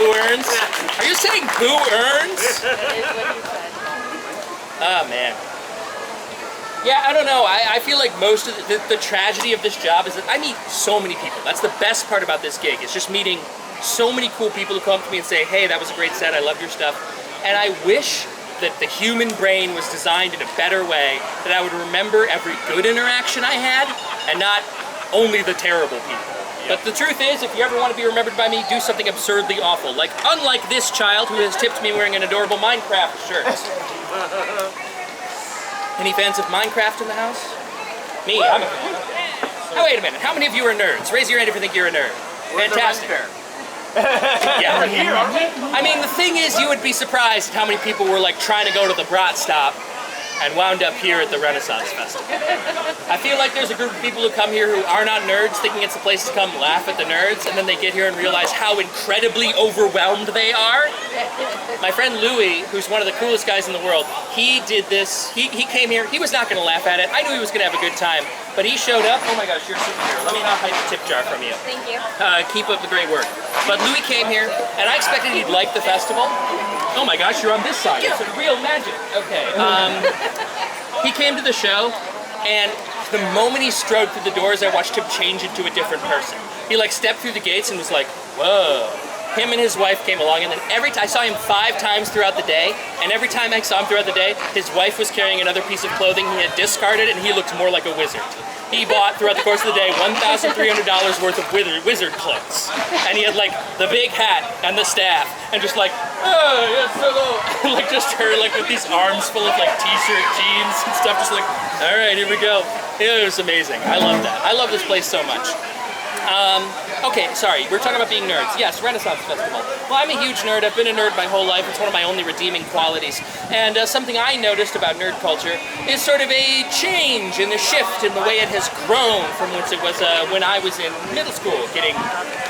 Who earns? Are you saying who earns? That is what he said. Oh, man. Yeah, I don't know. I feel like most of the tragedy of this job is that I meet so many people. That's the best part about this gig, is just meeting so many cool people who come up to me and say, hey, that was a great set, I love your stuff. And I wish that the human brain was designed in a better way, that I would remember every good interaction I had, and not only the terrible people. But the truth is, if you ever want to be remembered by me, do something absurdly awful. Like, unlike this child who has tipped me wearing an adorable Minecraft shirt. Any fans of Minecraft in the house? Me, I'm a fan. Oh, wait a minute. How many of you are nerds? Raise your hand if you think you're a nerd. Fantastic. Yeah. I mean, the thing is, you would be surprised at how many people were like trying to go to the Brat Stop and wound up here at the Renaissance Festival. I feel like there's a group of people who come here who are not nerds, thinking it's a place to come laugh at the nerds, and then they get here and realize how incredibly overwhelmed they are. My friend Louis, who's one of the coolest guys in the world, he did this. He came here. He was not going to laugh at it. I knew he was going to have a good time, but he showed up. Oh my gosh, you're a superhero. Let me not hide the tip jar from you. Thank you. Keep up the great work. But Louis came here, and I expected he'd like the festival. Oh my gosh, you're on this side. It's real magic. Okay. He came to the show, and the moment he strode through the doors, I watched him change into a different person. He like stepped through the gates and was like, whoa. Him and his wife came along, and then I saw him 5 times throughout the day, and every time I saw him throughout the day, his wife was carrying another piece of clothing he had discarded, and he looked more like a wizard. He bought, throughout the course of the day, $1,300 worth of wizard clothes. And he had like the big hat and the staff, and just like, oh, yes, hello. Like just her like with these arms full of like t-shirt, jeans and stuff, just like, all right, here we go. It was amazing. I love that. I love this place so much. Okay, sorry, we're talking about being nerds. Yes, Renaissance Festival. Well, I'm a huge nerd. I've been a nerd my whole life. It's one of my only redeeming qualities. And something I noticed about nerd culture is sort of a change in the shift in the way it has grown from whence it was when I was in middle school, getting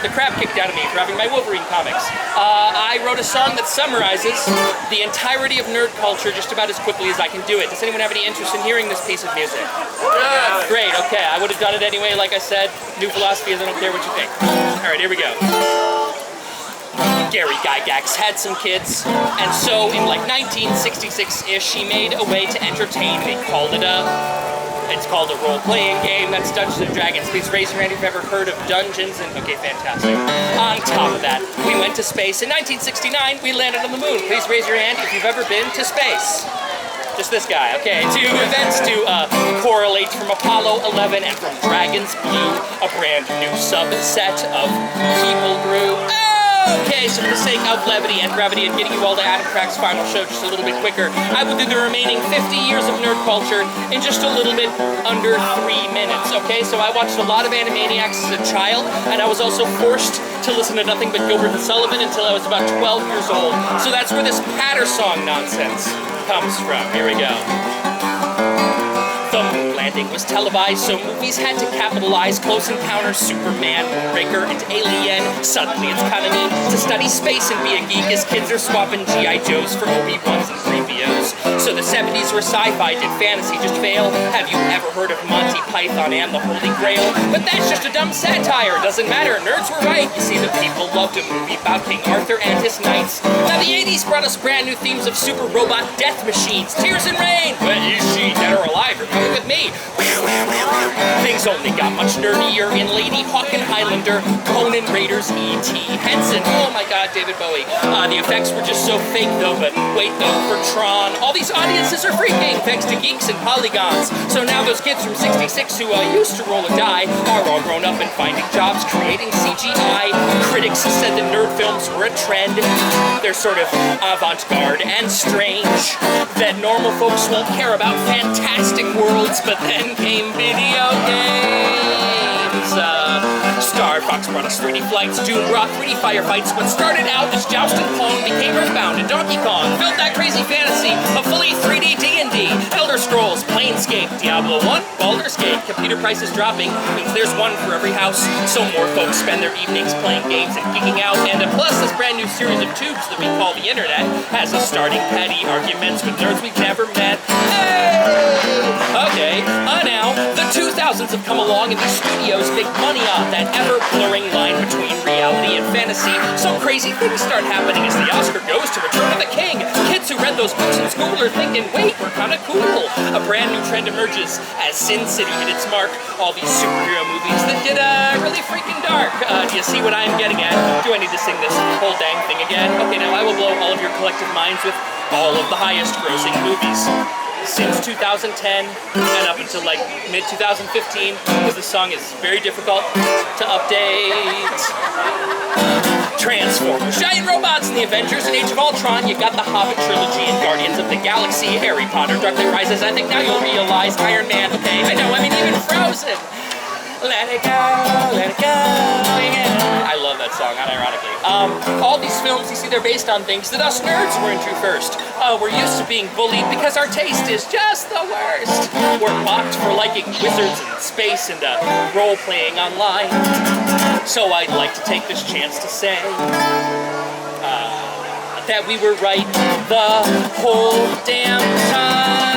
the crap kicked out of me for having my Wolverine comics. I wrote a song that summarizes the entirety of nerd culture just about as quickly as I can do it. Does anyone have any interest in hearing this piece of music? Yeah. Great, okay. I would have done it anyway, like I said. New philosophy is I don't care what you think. All right, here we go. Gary Gygax had some kids, and so in like 1966-ish, he made a way to entertain. It's called a role-playing game. That's Dungeons & Dragons. Please raise your hand if you've ever heard of Dungeons & Okay, fantastic. On top of that, we went to space. In 1969, we landed on the moon. Please raise your hand if you've ever been to space. Just this guy, okay. 2 events to correlate from Apollo 11 and from Dragon's Blue, a brand new subset of people grew. Okay, so for the sake of levity and brevity and getting you all to Adam Crack's final show just a little bit quicker, I will do the remaining 50 years of nerd culture in just a little bit under 3 minutes, okay? So I watched a lot of Animaniacs as a child, and I was also forced to listen to nothing but Gilbert and Sullivan until I was about 12 years old. So that's where this patter song nonsense comes from. Here we go. The moon landing was televised, so movies had to capitalize. Close Encounters, Superman, Moonraker, and Alien. Suddenly it's kind of neat to study space and be a geek as kids are swapping G.I. Joes for Obi-Wans and 3POs. So the 70s were sci-fi, did fantasy just fail? Have you ever heard of Monty Python and the Holy Grail? But that's just a dumb satire, doesn't matter, nerds were right. You see, the people loved a movie about King Arthur and his knights. Now the 80s brought us brand new themes of super robot death machines, tears and rain. But is she dead or alive? You're coming with me. Things only got much nerdier in Lady Hawk and Highlander, Conan Raiders, E.T. Henson. Oh my god, David Bowie. The effects were just so fake though, but wait though, for Tron. All these audiences are freaking thanks to geeks and polygons. So now those kids from 66 who used to roll a die are all grown up and finding jobs creating CGI. Critics said that nerd films were a trend. They're sort of avant-garde and strange. That normal folks won't care about fantastic worlds, but then came video games. Star Fox brought us 3D flights, Doom brought 3D firefights. What started out as Joust and Clone became Earthbound and Donkey Kong. Felt that crazy fantasy of fully 3D D&D. Elder Scrolls, Planescape, Diablo 1, Baldur's Gate. Computer prices dropping means there's one for every house. So more folks spend their evenings playing games and geeking out. And plus, this brand new series of tubes that we call the internet has us starting petty arguments with nerds we've never met. Hey! Okay, now the 2000s have come along and these studios make money off that ever-blurring line between reality and fantasy, some crazy things start happening as the Oscar goes to Return of the King. Kids who read those books in school are thinking, wait, we're kind of cool. A brand new trend emerges as Sin City hit its mark. All these superhero movies that get really freaking dark. Do you see what I'm getting at? Do I need to sing this whole dang thing again? Okay, now I will blow all of your collective minds with all of the highest grossing movies since 2010 and up until like mid-2015, because the song is very difficult to update. Transformers, giant robots in the Avengers and Age of Ultron. You got the Hobbit trilogy and Guardians of the Galaxy, Harry Potter, Dark Knight Rises. I think now you'll realize Iron Man. Okay, I know, I mean even Frozen. Let it go, let it go, yeah. I love that song, unironically. All these films, you see, they're based on things that us nerds were into first. We're used to being bullied because our taste is just the worst. We're mocked for liking wizards and space and role-playing online. So I'd like to take this chance to say that we were right the whole damn time.